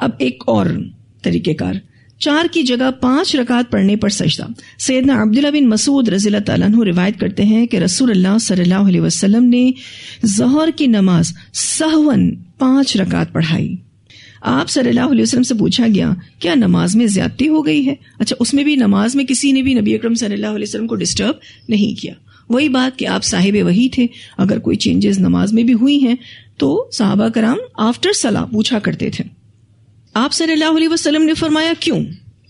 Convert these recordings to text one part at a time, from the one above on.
اب ایک اور طریقہ کار، 4 کی جگہ 5 رکعت پڑھنے پر سجدہ. سیدنا عبداللہ بن مسعود رضی اللہ تعالیٰ عنہ روایت کرتے ہیں کہ رسول اللہ صلی اللہ علیہ وسلم نے ظہر کی نماز سہون 5 رکعت پڑھائی. آپ صلی اللہ علیہ وسلم سے پوچھا گیا کیا نماز میں زیادتی ہو گئی ہے؟ اچھا، اس میں بھی نماز میں کسی نے بھی نبی اکرم صلی اللہ علیہ وسلم کو ڈسٹرب نہیں کیا. وہی بات کہ آپ صاحب وحی تھے، اگر کوئی چینجز نماز میں بھی ہوئی ہیں تو صحابہ کرام آفٹر صلاح پوچھا کرتے تھے. آپ صلی اللہ علیہ وسلم نے فرمایا کیوں؟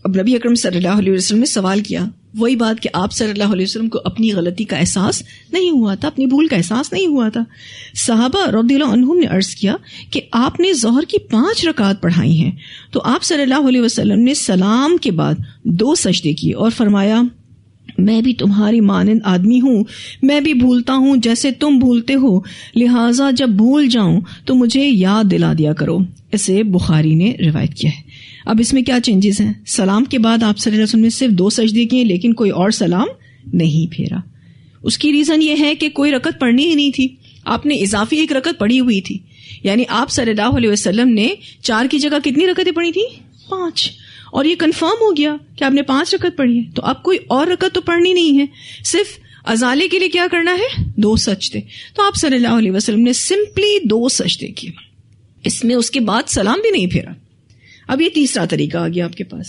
اب نبی اکرم صلی اللہ علیہ وسلم نے سوال کیا. وہی بات کہ آپ صلی اللہ علیہ وسلم کو اپنی غلطی کا احساس نہیں ہوا تھا، اپنی بھول کا احساس نہیں ہوا تھا. صحابہ رضی اللہ عنہم نے عرض کیا کہ آپ نے ظہر کی 5 رکعت پڑھائی ہیں. تو آپ صلی اللہ علیہ وسلم نے سلام کے بعد 2 سجدے کیے اور فرمایا میں بھی تمہاری مانند آدمی ہوں، میں بھی بھولتا ہوں جیسے تم بھولتے ہو، لہٰذا جب بھول جاؤں تو مجھے یاد دلا دیا کرو. اسے بخاری نے روایت کیا ہے. اب اس میں کیا چینجز ہیں؟ سلام کے بعد آپ صلی اللہ علیہ وسلم نے صرف 2 سجدے کیے لیکن کوئی اور سلام نہیں پھیرا. اس کی ریزن یہ ہے کہ کوئی رکعت پڑھنی ہی نہیں تھی، آپ نے اضافی 1 رکعت پڑھی ہوئی تھی. یعنی آپ صلی اللہ علیہ وسلم نے 4 کی جگہ کتنی رکعتیں پڑھی تھی؟ 5. اور یہ کنفرم ہو گیا کہ آپ نے 5 رکعت پڑھی ہے، تو اب کوئی اور رکعت تو پڑھنی نہیں ہے، صرف ازالے کے لیے کیا کرنا ہے؟ 2 سجدے. تو آپ صلی اللہ علیہ وسلم نے سمپلی 2 سجدے کیے، اس میں اس کے بعد سلام بھی نہیں پھیرا. اب یہ تیسرا طریقہ آ گیا آپ کے پاس.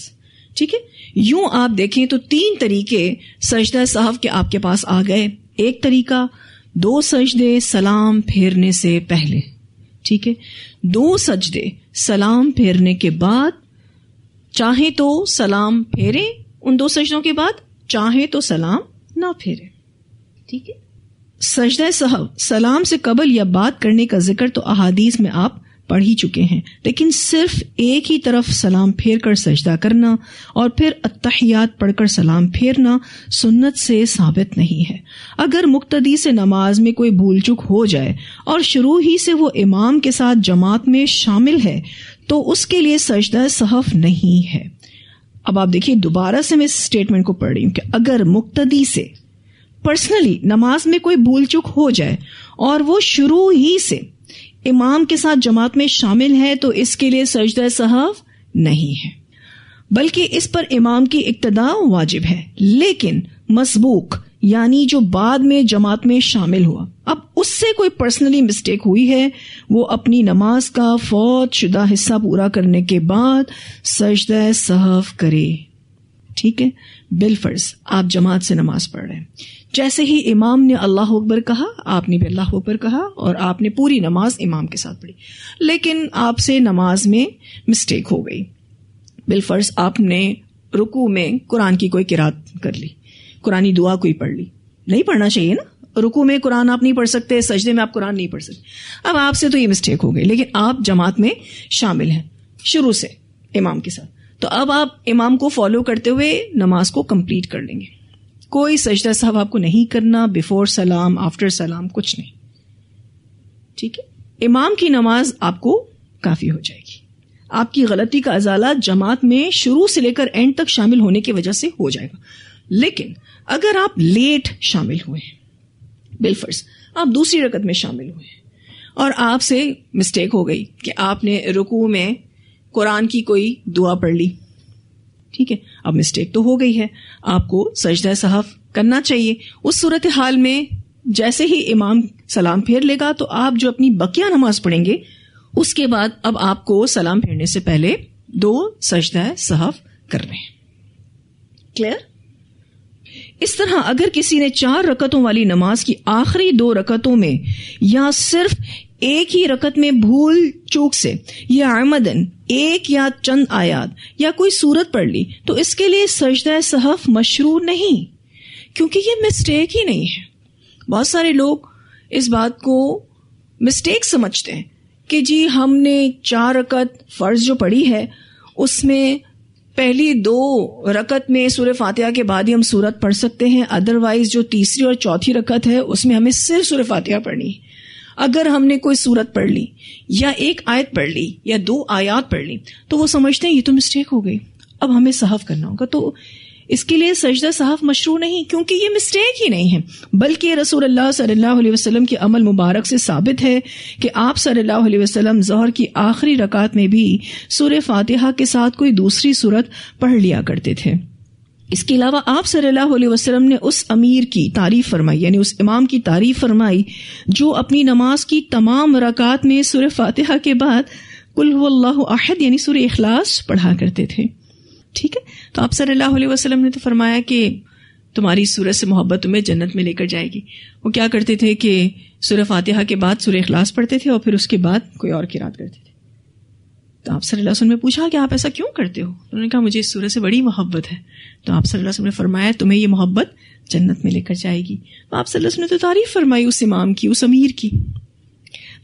ٹھیک ہے، یوں آپ دیکھیں تو 3 طریقے سجدہ سہو کے آپ کے پاس آ گئے. ایک طریقہ 2 سجدے سلام پھیرنے سے پہلے، ٹھیک ہے، 2 سجدے سلام پھیرنے کے بعد، چاہیں تو سلام پھیریں ان 2 سجدوں کے بعد، چاہیں تو سلام نہ پھیریں. ٹھیک ہے، سجدہ سہو سلام سے قبل یا بعد کرنے کا ذکر تو احادیث میں آپ پڑھ ہی چکے ہیں، لیکن صرف ایک ہی طرف سلام پھیر کر سجدہ کرنا اور پھر التحیات پڑھ کر سلام پھیرنا سنت سے ثابت نہیں ہے. اگر مقتدی سے نماز میں کوئی بھول چک ہو جائے اور شروع ہی سے وہ امام کے ساتھ جماعت میں شامل ہے تو اس کے لیے سجدہ سہو نہیں ہے. اب آپ دیکھیے، دوبارہ سے میں اس اسٹیٹمنٹ کو پڑھ رہی ہوں کہ اگر مقتدی سے پرسنلی نماز میں کوئی بھول چک ہو جائے اور وہ شروع ہی سے امام کے ساتھ جماعت میں شامل ہے تو اس کے لیے سجدہ سہو نہیں ہے، بلکہ اس پر امام کی اقتداء واجب ہے. لیکن مسبوق یعنی جو بعد میں جماعت میں شامل ہوا، اب اس سے کوئی پرسنلی مسٹیک ہوئی ہے، وہ اپنی نماز کا فوت شدہ حصہ پورا کرنے کے بعد سجدہ سہو کرے. ٹھیک ہے، بالفرض آپ جماعت سے نماز پڑھ رہے ہیں، جیسے ہی امام نے اللہ اکبر کہا آپ نے بھی اللہ اکبر کہا اور آپ نے پوری نماز امام کے ساتھ پڑھی، لیکن آپ سے نماز میں مسٹیک ہو گئی. بالفرض آپ نے رکوع میں قرآن کی کوئی قرات کر لی، قرآنی دعا کوئی پڑھ لی. نہیں پڑھنا چاہیے نا، رکوع میں قرآن آپ نہیں پڑھ سکتے، سجدے میں آپ قرآن نہیں پڑھ سکتے. اب آپ سے تو یہ مسٹیک ہو گئی، لیکن آپ جماعت میں شامل ہیں شروع سے امام کے ساتھ، تو اب آپ امام کو فالو کرتے ہوئے نماز کو کمپلیٹ کر لیں گے. کوئی سجدہ سہو آپ کو نہیں کرنا، بیفور سلام آفٹر سلام کچھ نہیں. ٹھیک ہے، امام کی نماز آپ کو کافی ہو جائے گی. آپ کی غلطی کا ازالہ جماعت میں شروع سے لے کر اینڈ تک شامل ہونے کی وجہ سے ہو جائے گا. لیکن اگر آپ لیٹ شامل ہوئے ہیں، بالفرض آپ دوسری رکعت میں شامل ہوئے ہیں اور آپ سے مسٹیک ہو گئی کہ آپ نے رکوع میں قرآن کی کوئی دعا پڑھ لی، ٹھیک ہے، اب مسٹیک تو ہو گئی ہے، آپ کو سجدہ سہو کرنا چاہیے. اس صورتحال میں جیسے ہی امام سلام پھیر لے گا تو آپ جو اپنی بقیہ نماز پڑھیں گے اس کے بعد اب آپ کو سلام پھیرنے سے پہلے 2 سجدہ سہو کرنے ہیں. کلیئر؟ اس طرح اگر کسی نے 4 رکعتوں والی نماز کی آخری 2 رکعتوں میں یا صرف ایک ہی رکعت میں بھول چوک سے یا عمدن ایک یا چند آیات یا کوئی سورت پڑھ لی تو اس کے لیے سجدہ سہو مشروع نہیں، کیونکہ یہ مسٹیک ہی نہیں ہے. بہت سارے لوگ اس بات کو مسٹیک سمجھتے ہیں کہ جی ہم نے 4 رکعت فرض جو پڑھی ہے اس میں پہلی 2 رکعت میں سورہ فاتحہ کے بعد ہی ہم سورت پڑھ سکتے ہیں، ادروائز جو تیسری اور چوتھی رکعت ہے اس میں ہمیں صرف سورہ فاتحہ پڑھنی ہے. اگر ہم نے کوئی سورت پڑھ لی یا ایک آیت پڑھ لی یا 2 آیات پڑھ لی تو وہ سمجھتے ہیں یہ تو مسٹیک ہو گئی، اب ہمیں سہو کرنا ہوگا. تو اس کے لیے سجدہ سہو مشروع نہیں، کیونکہ یہ مسٹیک ہی نہیں ہے، بلکہ رسول اللہ صلی اللہ علیہ وسلم کے عمل مبارک سے ثابت ہے کہ آپ صلی اللہ علیہ وسلم ظہر کی آخری رکعت میں بھی سورہ فاتحہ کے ساتھ کوئی دوسری سورت پڑھ لیا کرتے تھے۔ اس کے علاوہ آپ صلی اللہ علیہ وسلم نے اس امیر کی تعریف فرمائی، یعنی اس امام کی تعریف فرمائی جو اپنی نماز کی تمام رکعات میں سورہ فاتحہ کے بعد قل هو اللہ احد یعنی سورہ اخلاص پڑھا کرتے تھے۔ ٹھیک ہے، تو آپ صلی اللہ علیہ وسلم نے تو فرمایا کہ تمہاری سورہ سے محبت تمہیں جنت میں لے کر جائے گی۔ وہ کیا کرتے تھے کہ سورہ فاتحہ کے بعد سورہ اخلاص پڑھتے تھے اور پھر اس کے بعد کوئی اور قرات کرتے تھے۔ تو آپ صلی اللہ علیہ وسلم نے پوچھا کہ آپ ایسا کیوں کرتے ہو؟ انہوں نے کہا مجھے اس سورہ سے بڑی محبت ہے۔ تو آپ صلی اللہ علیہ وسلم نے فرمایا تمہیں یہ محبت جنت میں لے کر جائے گی۔ تو آپ صلی اللہ علیہ وسلم نے تو تعریف فرمائی اس امام کی، اس امیر کی۔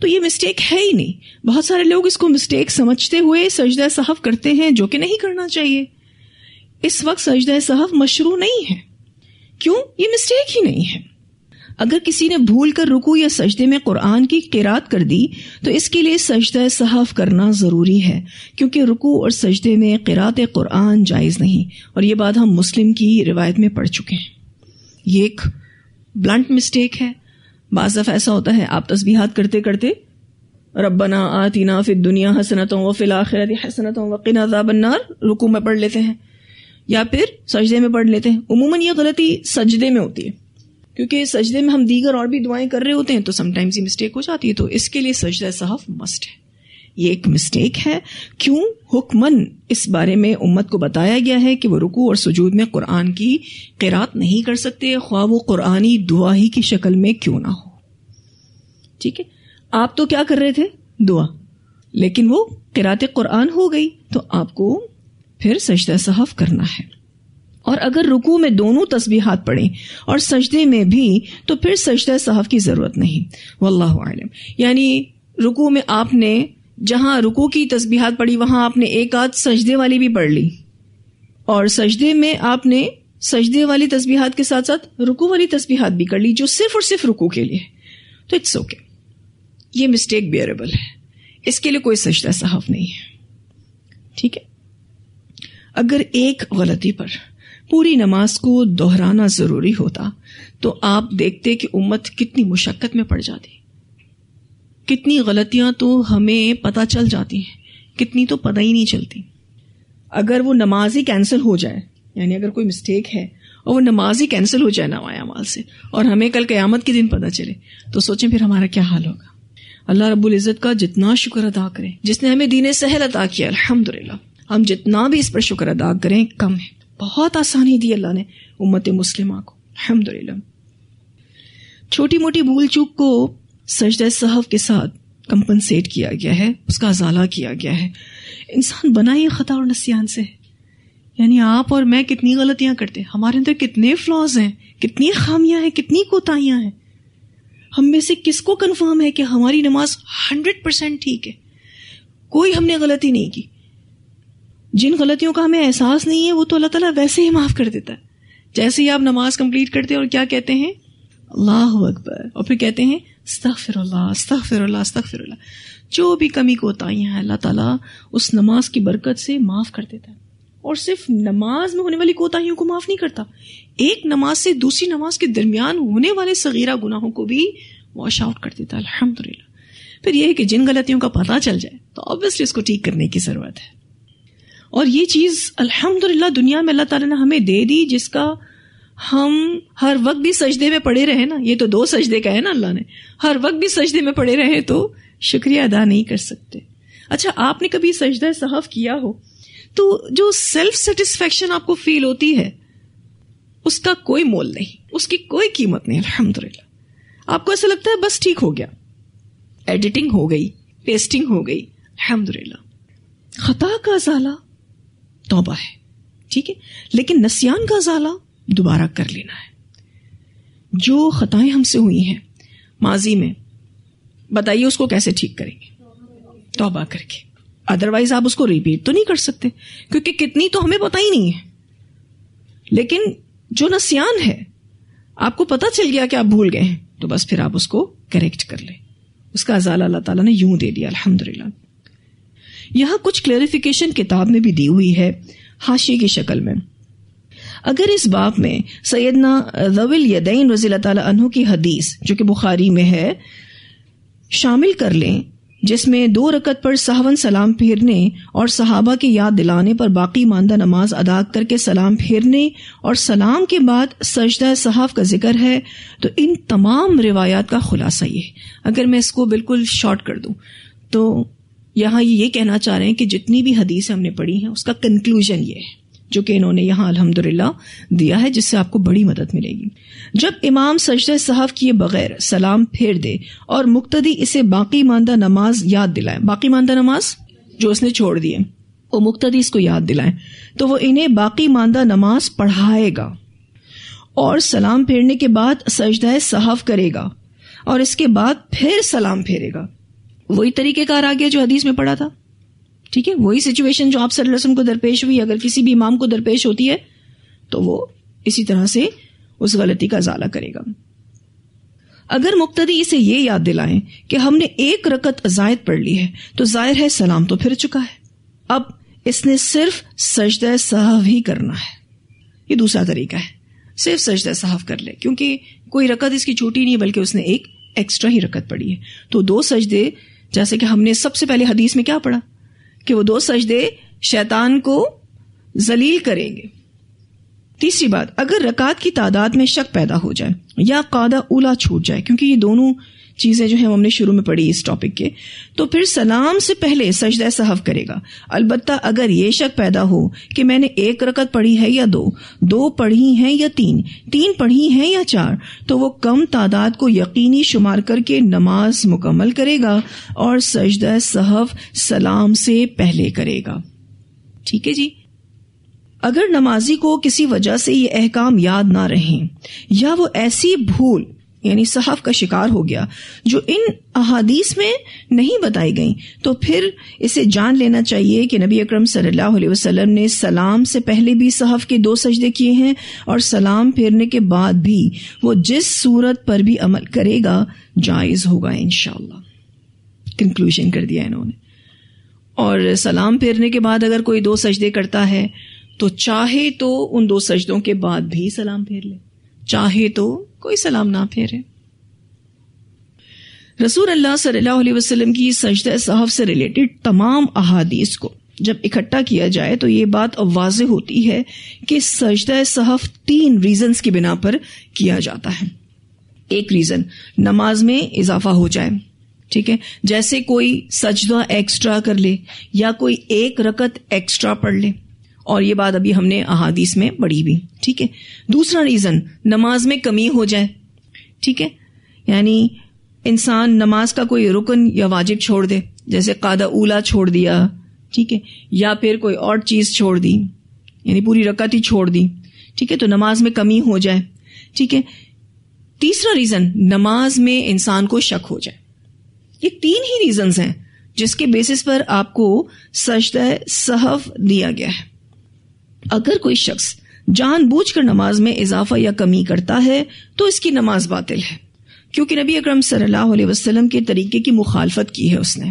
تو یہ مسٹیک ہے ہی نہیں۔ بہت سارے لوگ اس کو مسٹیک سمجھتے ہوئے سجدہ سہو کرتے ہیں، جو کہ نہیں کرنا چاہیے۔ اس وقت سجدہ سہو مشروع نہیں ہے۔ کیوں؟ یہ مسٹیک ہی نہیں ہے۔ اگر کسی نے بھول کر رکوع یا سجدے میں قرآن کی قرات کر دی تو اس کے لیے سجدہ سہو کرنا ضروری ہے، کیونکہ رکوع اور سجدے میں قرات قرآن جائز نہیں، اور یہ بات ہم مسلم کی روایت میں پڑھ چکے ہیں۔ یہ ایک بلنٹ مسٹیک ہے۔ بعض دفعہ ایسا ہوتا ہے آپ تسبیحات کرتے کرتے ربنا آتنا فی الدنیا حسنۃ وفی الآخرۃ حسنۃ وقنا عذاب النار رکوع میں پڑھ لیتے ہیں یا پھر سجدے میں پڑھ لیتے ہیں۔ عموماً یہ غلطی سجدے میں ہوتی ہے، کیونکہ سجدے میں ہم دیگر اور بھی دعائیں کر رہے ہوتے ہیں تو سم ٹائمز یہ مسٹیک ہو جاتی ہے، تو اس کے لیے سجدہ سہو مسٹ ہے۔ یہ ایک مسٹیک ہے۔ کیوں؟ حکماً اس بارے میں امت کو بتایا گیا ہے کہ وہ رکوع اور سجود میں قرآن کی قرات نہیں کر سکتے، خواہ وہ قرآنی دعا ہی کی شکل میں کیوں نہ ہو۔ ٹھیک ہے، آپ تو کیا کر رہے تھے؟ دعا، لیکن وہ قرات قرآن ہو گئی تو آپ کو پھر سجدہ سہو کرنا ہے۔ اور اگر رکوع میں دونوں تسبیحات پڑھیں اور سجدے میں بھی تو پھر سجدہ سہو کی ضرورت نہیں، واللہ اعلم۔ یعنی رکوع میں آپ نے جہاں رکوع کی تسبیحات پڑھی وہاں آپ نے ایک آدھ سجدے والی بھی پڑھ لی، اور سجدے میں آپ نے سجدے والی تسبیحات کے ساتھ ساتھ رکوع والی تسبیحات بھی کر لی جو صرف اور صرف رکوع کے لیے، تو اٹس اوکے۔ یہ مسٹیک بیئربل ہے، اس کے لیے کوئی سجدہ سہو نہیں ہے۔ ٹھیک ہے، اگر ایک غلطی پر پوری نماز کو دہرانا ضروری ہوتا تو آپ دیکھتے کہ امت کتنی مشقت میں پڑ جاتی، کتنی غلطیاں تو ہمیں پتہ چل جاتی ہیں، کتنی تو پتہ ہی نہیں چلتی۔ اگر وہ نماز ہی کینسل ہو جائے، یعنی اگر کوئی مسٹیک ہے اور وہ نماز ہی کینسل ہو جائے نوائے اعمال سے، اور ہمیں کل قیامت کے دن پتہ چلے، تو سوچیں پھر ہمارا کیا حال ہوگا۔ اللہ رب العزت کا جتنا شکر ادا کریں، جس نے ہمیں دین سہل عطا کیا الحمدللہ، ہم جتنا بھی اس پر شکر ادا کریں کم ہے۔ بہت آسانی دی اللہ نے امت مسلمہ کو الحمدللہ۔ چھوٹی موٹی بھول چوک کو سجدہ سہو کے ساتھ کمپنسیٹ کیا گیا ہے، اس کا ازالہ کیا گیا ہے۔ انسان بنا ہی خطا اور نسیان سے، یعنی آپ اور میں کتنی غلطیاں کرتے ہیں، ہمارے اندر کتنے فلاز ہیں، کتنی خامیاں ہیں، کتنی کوتاہیاں ہیں۔ ہم میں سے کس کو کنفرم ہے کہ ہماری نماز 100% ٹھیک ہے، کوئی ہم نے غلطی نہیں کی؟ جن غلطیوں کا ہمیں احساس نہیں ہے وہ تو اللہ تعالیٰ ویسے ہی معاف کر دیتا ہے۔ جیسے ہی آپ نماز کمپلیٹ کرتے ہیں اور کیا کہتے ہیں؟ اللہ اکبر، اور پھر کہتے ہیں استغفر اللہ استغفر اللہ استغفر اللہ، جو بھی کمی کوتاہیاں ہیں اللہ تعالیٰ اس نماز کی برکت سے معاف کر دیتا ہے۔ اور صرف نماز میں ہونے والی کوتاہیوں کو معاف نہیں کرتا، ایک نماز سے دوسری نماز کے درمیان ہونے والے صغیرہ گناہوں کو بھی واش آؤٹ کر دیتا ہے الحمدللہ۔ پھر یہ ہے کہ جن غلطیوں کا پتہ چل جائے تو obviously اس کو ٹھیک کرنے کی ضرورت ہے۔ اور یہ چیز الحمدللہ دنیا میں اللہ تعالیٰ نے ہمیں دے دی، جس کا ہم ہر وقت بھی سجدے میں پڑے رہے نا، یہ تو 2 سجدے کا ہے نا، اللہ نے ہر وقت بھی سجدے میں پڑے رہے تو شکریہ ادا نہیں کر سکتے۔ اچھا، آپ نے کبھی سجدہ سہو کیا ہو تو جو سیلف سیٹسفیکشن آپ کو فیل ہوتی ہے اس کا کوئی مول نہیں، اس کی کوئی قیمت نہیں الحمدللہ۔ آپ کو ایسا لگتا ہے بس ٹھیک ہو گیا، ایڈیٹنگ ہو گئی، پیسٹنگ ہو گئی، الحمدللہ۔ خطا کا ازالہ توبہ ہے، ٹھیک ہے، لیکن نسیان کا ازالہ دوبارہ کر لینا ہے۔ جو خطائیں ہم سے ہوئی ہیں ماضی میں، بتائیے اس کو کیسے ٹھیک کریں گے؟ توبہ کر کے، ادروائز آپ اس کو ریپیٹ تو نہیں کر سکتے، کیونکہ کتنی تو ہمیں پتہ ہی نہیں ہے۔ لیکن جو نسیان ہے، آپ کو پتہ چل گیا کہ آپ بھول گئے ہیں، تو بس پھر آپ اس کو کریکٹ کر لیں، اس کا ازالہ اللہ تعالیٰ نے یوں دے دیا الحمدللہ۔ یہاں کچھ کلیریفیکیشن کتاب میں بھی دی ہوئی ہے حاشیے کی شکل میں۔ اگر اس باب میں سیدنا ذوی الیدین رضی اللہ تعالی عنہ کی حدیث جو کہ بخاری میں ہے شامل کر لیں، جس میں 2 رکعت پر سہون سلام پھیرنے اور صحابہ کی یاد دلانے پر باقی ماندہ نماز ادا کر کے سلام پھیرنے اور سلام کے بعد سجدہ سہو کا ذکر ہے، تو ان تمام روایات کا خلاصہ یہ ہے۔ اگر میں اس کو بالکل شارٹ کر دوں تو یہاں یہ کہنا چاہ رہے ہیں کہ جتنی بھی حدیث ہم نے پڑھی ہیں اس کا کنکلوژن یہ ہے جو کہ انہوں نے یہاں الحمدللہ دیا ہے، جس سے آپ کو بڑی مدد ملے گی۔ جب امام سجدہ سہو کیے بغیر سلام پھیر دے اور مقتدی اسے باقی ماندہ نماز یاد دلائے، باقی ماندہ نماز جو اس نے چھوڑ دی ہے وہ مقتدی اس کو یاد دلائیں، تو وہ انہیں باقی ماندہ نماز پڑھائے گا اور سلام پھیرنے کے بعد سجدہ سہو کرے گا اور اس کے بعد پھر سلام پھیرے گا۔ وہی طریقہ کار آ گیا جو حدیث میں پڑھا تھا، ٹھیک ہے، وہی سچویشن جو آپ صلی اللہ علیہ وسلم کو درپیش ہوئی اگر کسی بھی امام کو درپیش ہوتی ہے تو وہ اسی طرح سے اس غلطی کا ازالہ کرے گا۔ اگر مقتدی اسے یہ یاد دلائیں کہ ہم نے 1 رکعت زائد پڑھ لی ہے تو ظاہر ہے سلام تو پھر چکا ہے، اب اس نے صرف سجدہ سہو ہی کرنا ہے۔ یہ دوسرا طریقہ ہے، صرف سجدہ سہو کر لے کیونکہ کوئی رکعت اس کی چھوٹی نہیں ہے بلکہ اس نے 1 ایکسٹرا ہی رکعت پڑھی ہے، تو 2 سجدے، جیسے کہ ہم نے سب سے پہلے حدیث میں کیا پڑھا کہ وہ 2 سجدے شیطان کو ذلیل کریں گے۔ تیسری بات، اگر رکعات کی تعداد میں شک پیدا ہو جائے یا قاعدہ اولا چھوٹ جائے، کیونکہ یہ دونوں چیزیں جو ہیں ہم نے شروع میں پڑھی اس ٹاپک کے، تو پھر سلام سے پہلے سجدہ سہو کرے گا۔ البتہ اگر یہ شک پیدا ہو کہ میں نے 1 رکعت پڑھی ہے یا 2 پڑھی ہیں یا 3 پڑھی ہیں یا 4، تو وہ کم تعداد کو یقینی شمار کر کے نماز مکمل کرے گا اور سجدہ سہو سلام سے پہلے کرے گا۔ ٹھیک ہے جی۔ اگر نمازی کو کسی وجہ سے یہ احکام یاد نہ رہیں یا وہ ایسی بھول یعنی سہو کا شکار ہو گیا جو ان احادیث میں نہیں بتائی گئیں، تو پھر اسے جان لینا چاہیے کہ نبی اکرم صلی اللہ علیہ وسلم نے سلام سے پہلے بھی سہو کے 2 سجدے کیے ہیں اور سلام پھیرنے کے بعد بھی وہ جس صورت پر بھی عمل کرے گا جائز ہوگا انشاءاللہ۔ کنکلوژن کر دیا انہوں نے۔ اور سلام پھیرنے کے بعد اگر کوئی 2 سجدے کرتا ہے تو چاہے تو ان 2 سجدوں کے بعد بھی سلام پھیر لے، چاہے تو کوئی سلام نہ پھیرے۔ رسول اللہ صلی اللہ علیہ وسلم کی سجدہ سہو سے ریلیٹڈ تمام احادیث کو جب اکٹھا کیا جائے تو یہ بات واضح ہوتی ہے کہ سجدہ سہو 3 ریزنز کی بنا پر کیا جاتا ہے۔ ایک ریزن نماز میں اضافہ ہو جائے، ٹھیک ہے، جیسے کوئی سجدہ ایکسٹرا کر لے یا کوئی 1 رکعت ایکسٹرا پڑھ لے، اور یہ بات ابھی ہم نے احادیث میں پڑھی بھی، ٹھیک ہے۔ دوسرا ریزن نماز میں کمی ہو جائے، ٹھیک ہے، یعنی انسان نماز کا کوئی رکن یا واجب چھوڑ دے، جیسے قاعدہ اولا چھوڑ دیا، ٹھیک ہے، یا پھر کوئی اور چیز چھوڑ دی، یعنی پوری رکعت ہی چھوڑ دی، ٹھیک ہے، تو نماز میں کمی ہو جائے، ٹھیک ہے۔ تیسرا ریزن نماز میں انسان کو شک ہو جائے۔ یہ 3 ہی ریزنز ہیں جس کے بیسس پر آپ کو سجدہ سہو دیا گیا ہے۔ اگر کوئی شخص جان بوجھ کر نماز میں اضافہ یا کمی کرتا ہے تو اس کی نماز باطل ہے، کیونکہ نبی اکرم صلی اللہ علیہ وسلم کے طریقے کی مخالفت کی ہے اس نے۔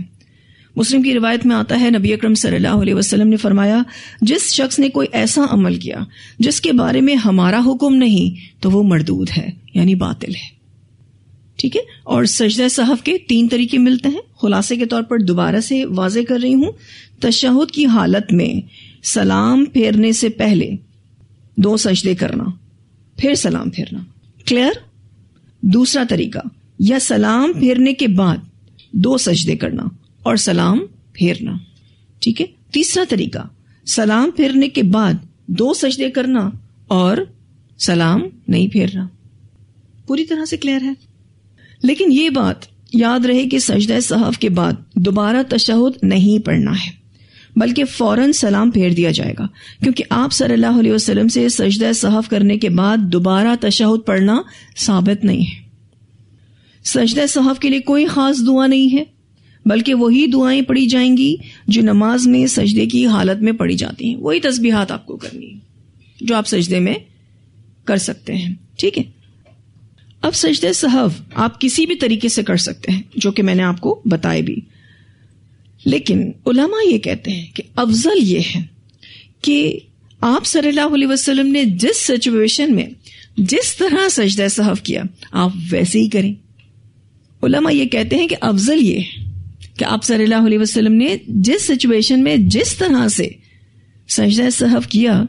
مسلم کی روایت میں آتا ہے نبی اکرم صلی اللہ علیہ وسلم نے فرمایا، جس شخص نے کوئی ایسا عمل کیا جس کے بارے میں ہمارا حکم نہیں تو وہ مردود ہے، یعنی باطل ہے، ٹھیک ہے۔ اور سجدہ سہو کے 3 طریقے ملتے ہیں، خلاصے کے طور پر دوبارہ سے واضح کر رہی ہوں۔ تشہد کی حالت میں سلام پھیرنے سے پہلے 2 سجدے کرنا، پھر سلام پھیرنا، کلیئر۔ دوسرا طریقہ، یا سلام پھیرنے کے بعد 2 سجدے کرنا اور سلام پھیرنا، ٹھیک ہے۔ تیسرا طریقہ، سلام پھیرنے کے بعد 2 سجدے کرنا اور سلام نہیں پھیرنا۔ پوری طرح سے کلیئر ہے۔ لیکن یہ بات یاد رہے کہ سجدہ سہو کے بعد دوبارہ تشہد نہیں پڑھنا ہے، بلکہ فوراً سلام پھیر دیا جائے گا، کیونکہ آپ صلی اللہ علیہ وسلم سے سجدہ سہو کرنے کے بعد دوبارہ تشہد پڑھنا ثابت نہیں ہے۔ سجدہ سہو کے لیے کوئی خاص دعا نہیں ہے، بلکہ وہی دعائیں پڑھی جائیں گی جو نماز میں سجدے کی حالت میں پڑھی جاتی ہیں، وہی تسبیحات آپ کو کرنی ہے جو آپ سجدے میں کر سکتے ہیں، ٹھیک ہے۔ اب سجدہ سہو آپ کسی بھی طریقے سے کر سکتے ہیں جو کہ میں نے آپ کو بتائے بھی، لیکن علماء یہ کہتے ہیں کہ افضل یہ ہے کہ آپ صلی اللہ علیہ وسلم نے جس سچویشن میں جس طرح سجدہ سہو کیا آپ ویسے ہی کریں. علماء یہ کہتے ہیں کہ افضل یہ ہے کہ آپ صلی اللہ علیہ وسلم نے جس سچویشن میں جس طرح سے سجدہ سہو کیا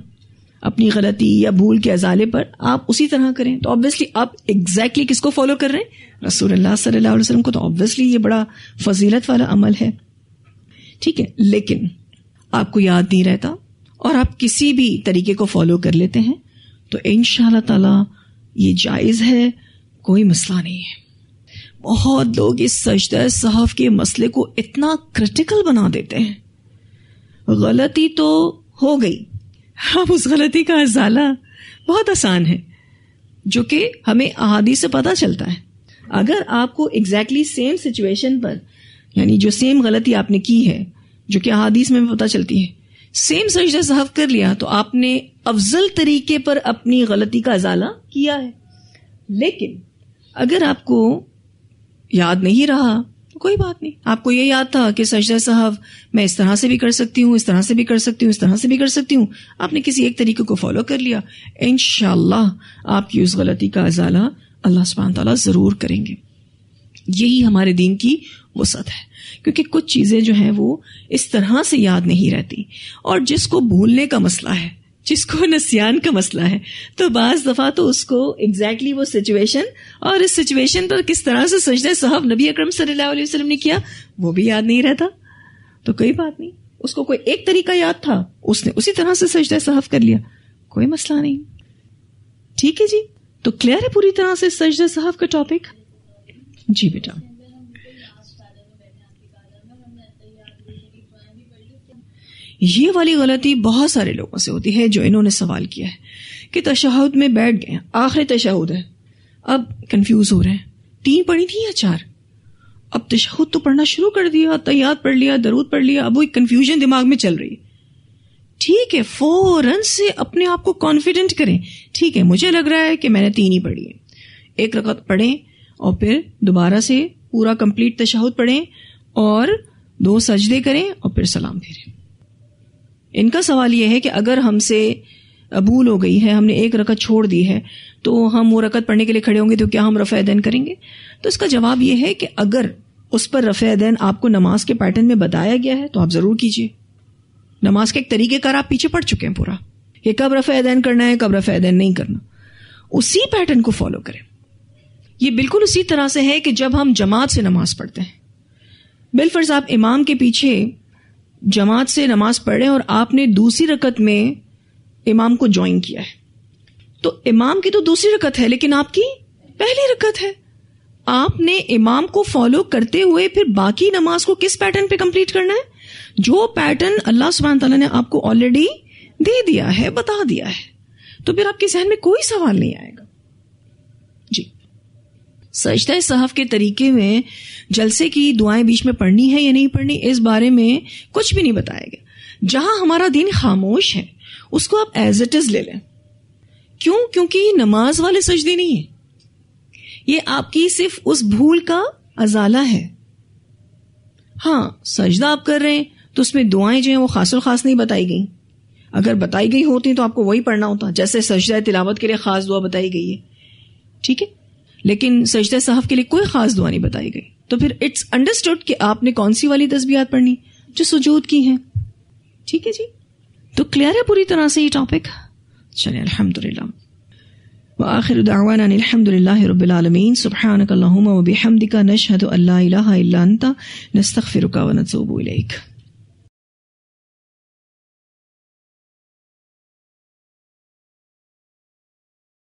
اپنی غلطی یا بھول کے ازالے پر آپ اسی طرح کریں. تو آبویسلی آپ ایگزیکٹلی کس کو فالو کر رہے ہیں؟ رسول اللہ صلی اللہ علیہ وسلم کو. تو آبویسلی یہ بڑا فضیلت والا عمل ہے. ٹھیک ہے، لیکن آپ کو یاد نہیں رہتا اور آپ کسی بھی طریقے کو فالو کر لیتے ہیں تو انشاءاللہ تعالی یہ جائز ہے، کوئی مسئلہ نہیں ہے. بہت لوگ اس سجدہ سہو کے مسئلے کو اتنا کرٹیکل بنا دیتے ہیں. غلطی تو ہو گئی، اب اس غلطی کا ازالہ بہت آسان ہے، جو کہ ہمیں احادیث سے پتہ چلتا ہے. اگر آپ کو ایگزیکٹلی سیم سچویشن پر، یعنی جو سیم غلطی آپ نے کی ہے جو کہ احادیث میں پتہ چلتی ہے، سیم سجدہ سہو کر لیا تو آپ نے افضل طریقے پر اپنی غلطی کا ازالہ کیا ہے. لیکن اگر آپ کو یاد نہیں رہا تو کوئی بات نہیں. آپ کو یہ یاد تھا کہ سجدہ سہو میں اس طرح سے بھی کر سکتی ہوں، اس طرح سے بھی کر سکتی ہوں، اس طرح سے بھی کر سکتی ہوں، آپ نے کسی ایک طریقے کو فالو کر لیا، انشاءاللہ آپ کی اس غلطی کا ازالہ اللہ سبحانہ تعالیٰ ضرور کریں گے. یہی ہمارے دین کی وسعت ہے، کیونکہ کچھ چیزیں جو ہیں وہ اس طرح سے یاد نہیں رہتی، اور جس کو بھولنے کا مسئلہ ہے، جس کو نسیان کا مسئلہ ہے، تو بعض دفعہ تو اس کو ایگزیکٹلی وہ سچویشن اور اس سچویشن پر کس طرح سے سجدہ سہو نبی اکرم صلی اللہ علیہ وسلم نے کیا وہ بھی یاد نہیں رہتا. تو کوئی بات نہیں، اس کو کوئی ایک طریقہ یاد تھا، اس نے اسی طرح سے سجدہ سہو کر لیا، کوئی مسئلہ نہیں. ٹھیک ہے جی، تو کلیئر ہے پوری طرح سے سجدہ سہو کا ٹاپک؟ جی بیٹا. یہ والی غلطی بہت سارے لوگوں سے ہوتی ہے جو انہوں نے سوال کیا ہے کہ تشہد میں بیٹھ گئے، آخری تشہد ہے، اب کنفیوز ہو رہے ہیں 3 پڑھی تھی یا 4، اب تشہد تو پڑھنا شروع کر دیا، تحیات پڑھ لیا، درود پڑھ لیا، اب وہ کنفیوژن دماغ میں چل رہی ہے. ٹھیک ہے، فوراً سے اپنے آپ کو کانفیڈنٹ کریں. ٹھیک ہے، مجھے لگ رہا ہے کہ میں نے 3 ہی پڑھی ہے، 1 رکعت پڑھیں اور پھر دوبارہ سے پورا کمپلیٹ تشہد پڑھیں اور 2 سجدے کریں اور پھر سلام پھیریں. ان کا سوال یہ ہے کہ اگر ہم سے بھول ہو گئی ہے، ہم نے 1 رکعت چھوڑ دی ہے، تو ہم وہ رکعت پڑھنے کے لیے کھڑے ہوں گے تو کیا ہم رفع یدین کریں گے؟ تو اس کا جواب یہ ہے کہ اگر اس پر رفع یدین آپ کو نماز کے پیٹرن میں بتایا گیا ہے تو آپ ضرور کیجیے. نماز کے ایک طریقہ کار آپ پیچھے پڑ چکے ہیں پورا، کہ کب رفع یدین کرنا ہے، کب رفع یدین نہیں کرنا، اسی پیٹرن کو فالو کریں. یہ بالکل اسی طرح سے ہے کہ جب ہم جماعت سے نماز پڑھتے ہیں، بالفرض آپ امام کے پیچھے جماعت سے نماز پڑھ رہے ہیں اور آپ نے دوسری رکعت میں امام کو جوائن کیا ہے، تو امام کی تو دوسری رکعت ہے لیکن آپ کی پہلی رکعت ہے. آپ نے امام کو فالو کرتے ہوئے پھر باقی نماز کو کس پیٹرن پہ کمپلیٹ کرنا ہے؟ جو پیٹرن اللہ سبحانہ تعالیٰ نے آپ کو آلریڈی دے دیا ہے، بتا دیا ہے، تو پھر آپ کے ذہن میں کوئی سوال نہیں آئے گا. جی، سجدہ سہو کے طریقے میں جلسے کی دعائیں بیچ میں پڑھنی ہے یا نہیں پڑھنی، اس بارے میں کچھ بھی نہیں بتایا گیا. جہاں ہمارا دین خاموش ہے اس کو آپ ایز اٹ از لے لیں. کیوں؟ کیونکہ یہ نماز والے سجدے نہیں ہیں، یہ آپ کی صرف اس بھول کا ازالہ ہے. ہاں، سجدہ آپ کر رہے ہیں تو اس میں دعائیں جو ہیں وہ خاص الخاص نہیں بتائی گئیں. اگر بتائی گئی ہوتی تو آپ کو وہی پڑھنا ہوتا، جیسے سجدہ تلاوت کے لیے خاص دعا بتائی گئی ہے. ٹھیک ہے، لیکن سجدہ سہو کے لیے کوئی خاص دعا نہیں بتائی گئی. تو پھر اٹس انڈرسٹوڈ کہ آپ نے کون سی والی تسبیحات پڑھنی جو سجود کی ہیں. ٹھیک ہے جی، تو کلیئر ہے پوری طرح سے یہ ٹاپک. چلیں، الحمدللہ وآخر دعوانا الحمدللہ رب العالمین. سبحانک اللہم وبحمدک نشہد ان لا الہ الا انت نستغفرک ونتوب الیک.